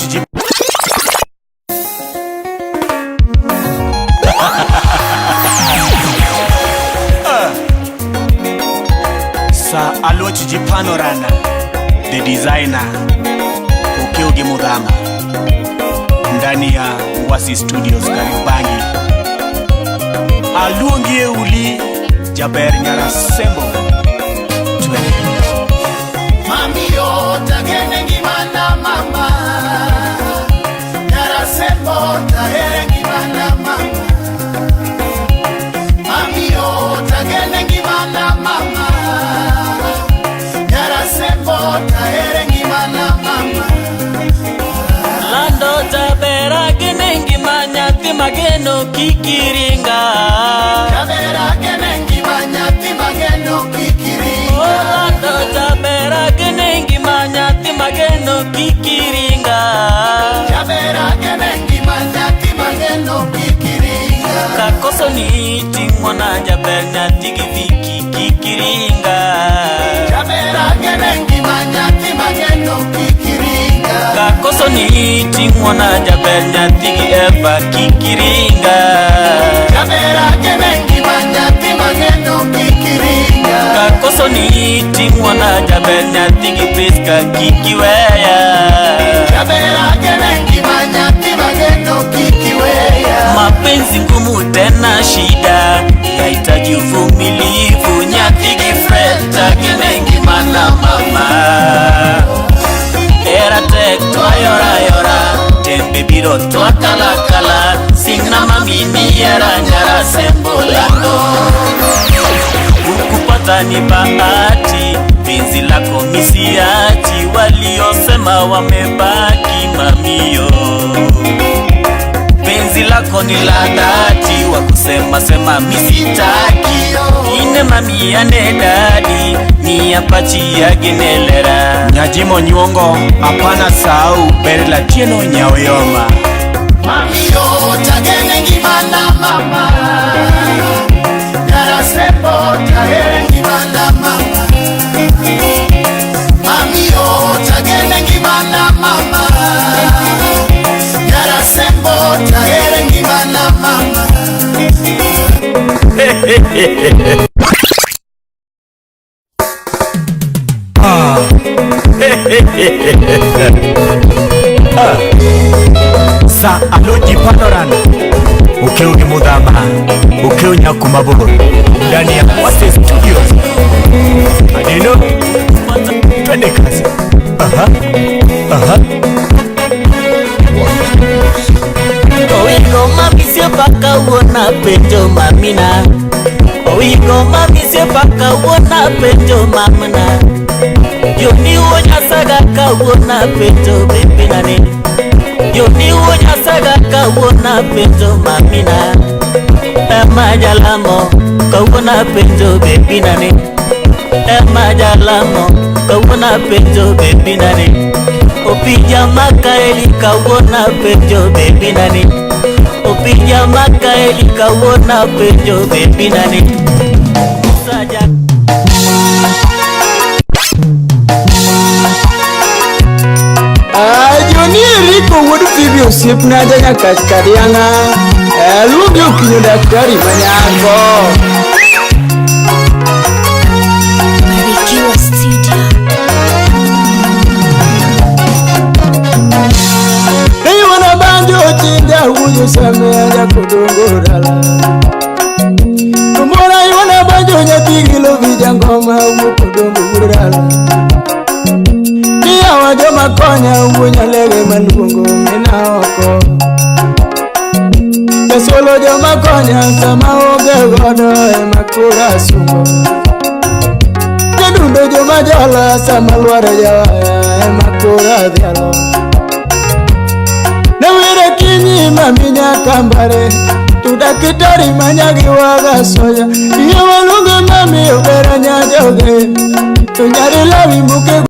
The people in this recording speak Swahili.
alochi Sa alochi Panorana, the designer Okeuge Mudhama, ndani ya Ngwasi Studios Kariobangi. Aluongie uli Jaber Nyarasembo Mami yo tagene ngimana mama Nyarasembo tahere ngimana mama Mami yo tagene ngimana mama Nyarasembo tahere ngimana mama Lando Jabera gene ngimanya timageno kikiringa Jabera gene ngimanya timageno kikiringa Lando Jabera gene ngimanya timageno kikiringa Jabera gene ngimanya timageno kikiringa Kakoso ni tingwana Jaber nyatigiviki kikiringa Jabera gene ngimanya timageno kikiringa Kakoso ni tingwana Jaber nyatigi eva kikiringa Jabera gene ngimanya timageno kikiringa Kakoso ni tingwana Jaber nyatigi priska kikiweya Jabera gene ngimanya timageno kikiweya Mapenzi ngumu tena shida yahitaji uvumilivu nyatigi freta gene ngimana mama Era tek toa yora tembe biro toa kala Singna mamini era Nyarasembo lako Ukupata ni bahati penzi lako misiati waliosema wamebaki mamiyo Penzi lako ni la dhati wakusema sema misitaki Ine mami ane dadi ni apachi ya ginelera Nyajimo nyuongo apana sau berla tieno nyaoyoma Mami yo tagene ngimana mama Nyarasembo tahere ngimana mama Mami yo tagene ngimana mama Nyarasembo tahere ngimana mama Sa alochi Panorana, Okeuge Mudhama, Okeu Nyakumaboro, ndani ya Ngwasi Studios. Adino, twende kazi. Oigo mami se paka uona peto mamina Oigo mami se paka uona peto mamina Yoni uonya saga ka uona peto bebinane Yoni uonya saga ka uona peto mamina Ema jalamo ka uona peto bebinane Ema jalamo ka uona peto bebinane Opija makaeli ka uona peto bebinane Opija makaeli ka uona peto bebinane Saja Joni Riko would be a sip na janya katkarianga Lugi ukinyo daktari manyako Barikiwa Studio. Hey wana banjo chinda huyo samea kudongorala Kumora wana banjo nyatigilo vijangoma huyo kudongorala Iya wajo makonya ubunya lege manugungo minaoko Kesolo jo makonya sama oge godo makura sungo Kedundo jo majola sama luare jawaya makura dialo Nawire kinyi maminya kambare Tudakitari manyagi waga soya Iya walunge mami ubera nyajoge Tunyari lawi muke